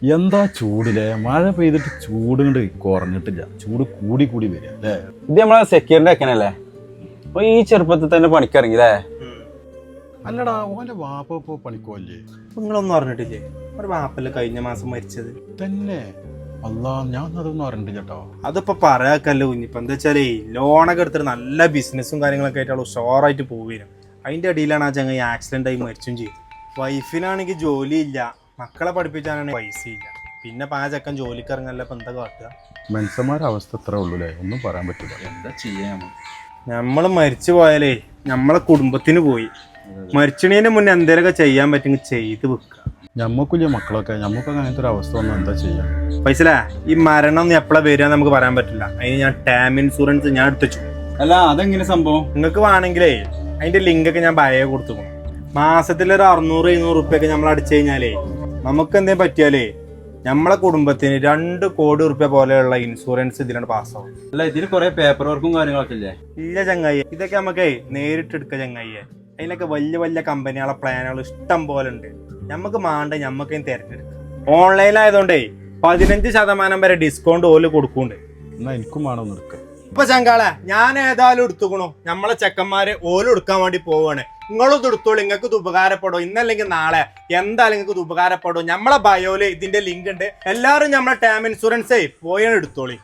എന്താ ചൂടില്ലേ? മഴ പെയ്തിട്ട് ചൂട് കൊണ്ട് കുറഞ്ഞിട്ടില്ല, ചൂട് കൂടി കൂടി വരിക അല്ലേ? ഇത് നമ്മളെ സെക്യൂരിറ്റി വെക്കണല്ലേ? അപ്പൊ ഈ ചെറുപ്പത്തിൽ തന്നെ പണിക്കിറങ്ങില്ലേ? അല്ലടാ, ഓന്റെ വാപ്പ ഇപ്പൊ പണിക്കോല്ലേ? നിങ്ങളൊന്നും അറിഞ്ഞിട്ടില്ലേ? ഒരു വാപ്പല്ലേ കഴിഞ്ഞ മാസം മരിച്ചത് തന്നെ? അല്ലാ, ഞാൻ അതൊന്നും അറിഞ്ഞിട്ടില്ല കേട്ടോ. അതിപ്പോ പറയാക്കല്ലോ കുഞ്ഞിപ്പോ എന്താ വെച്ചാലേ ലോണൊക്കെ എടുത്തിട്ട് നല്ല ബിസിനസ്സും കാര്യങ്ങളൊക്കെ ആയിട്ടുള്ള ഉഷാറായിട്ട് പോവുകയാണ്. അതിന്റെ അടിയിലാണ് ആ ചങ്ങ ആക്സിഡന്റ് ആയി മരിച്ചും ചെയ്തു. വൈഫിനാണെങ്കിൽ ജോലിയില്ല, മക്കളെ പഠിപ്പിച്ചാണെങ്കിൽ പൈസ ഇല്ല. പിന്നെ ആ ചെക്കൻ ജോലിക്ക് ഇറങ്ങല്ല, ഇപ്പൊ എന്താ കാട്ടുക? മനുഷ്യന്മാരുടെ അവസ്ഥ ഇത്ര ഉള്ളൂല്ലേ, ഒന്നും പറയാൻ പറ്റില്ല. എന്താ ചെയ്യാമോ? നമ്മള് മരിച്ചു പോയാലേ നമ്മളെ കുടുംബത്തിന് പോയി. മരിച്ചണീന്റെ മുന്നേ എന്തെങ്കിലുമൊക്കെ ചെയ്യാൻ പറ്റുമെങ്കിൽ ചെയ്ത് വെക്കുക. ഞമ്മക്കില്ല മക്കളൊക്കെ, ഞമ്മക്കൊക്കെ അങ്ങനത്തെ ഒരു അവസ്ഥ വന്നാൽ എന്താ ചെയ്യാം? പൈസല ഈ മരണം ഒന്നും എപ്പോഴാ വരിക നമുക്ക് പറയാൻ പറ്റില്ല. അതിന് ഞാൻ ടേം ഇൻഷുറൻസ് ഞാൻ എടുത്തു. അല്ല, അതെങ്ങനെ സംഭവം? നിങ്ങൾക്ക് വേണമെങ്കിലേ അതിന്റെ ലിങ്ക് ഒക്കെ ഞാൻ ബയോ കൊടുത്തു. മാസത്തിലൊരു 600-700 റുപ്യൊക്കെ നമ്മൾ അടിച്ചു കഴിഞ്ഞാലേ നമുക്ക് എന്തെങ്കിലും പറ്റിയാലേ നമ്മളെ കുടുംബത്തിന് 2 കോടി റുപ്യ പോലെയുള്ള ഇൻഷുറൻസ് ഇതിലാണ് പാസ്സാവും. അല്ല, ഇതിന് കുറെ പേപ്പർ വർക്കും കാര്യങ്ങളൊക്കെ ഇല്ലേ? ഇല്ല ചങ്ങായി, ഇതൊക്കെ നമുക്കേ നേരിട്ട് എടുക്കുക ചങ്ങായിയെ. അതിനൊക്കെ വലിയ വലിയ കമ്പനികളെ പ്ലാനുകൾ ഇഷ്ടം പോലെ ഉണ്ട്. നമുക്ക് മാണ്ട ഞമ്മക്ക് തിരഞ്ഞെടുക്കാം. ഓൺലൈനായതുകൊണ്ടേ 15% വരെ ഡിസ്കൗണ്ട് ഓല് കൊടുക്കുന്നുണ്ട്. എന്നാ എനിക്കും വേണമെന്ന് എടുക്കാം. ഇപ്പൊ ചങ്കാളെ ഞാൻ ഏതായാലും എടുത്തുക്കണു. നമ്മളെ ചെക്കന്മാര് ഓലും എടുക്കാൻ വേണ്ടി പോവാണ്. നിങ്ങളും ഇത് എടുത്തോളൂ, നിങ്ങൾക്ക് ഇത് ഉപകാരപ്പെടും. ഇന്നല്ലെങ്കിൽ നാളെ എന്തായാലും നിങ്ങൾക്ക് ഇത് ഉപകാരപ്പെടും. നമ്മളെ ബയോയില് ഇതിന്റെ ലിങ്ക് ഉണ്ട്. എല്ലാവരും നമ്മളെ ടേം ഇൻഷുറൻസേ പോയാണ് എടുത്തോളി.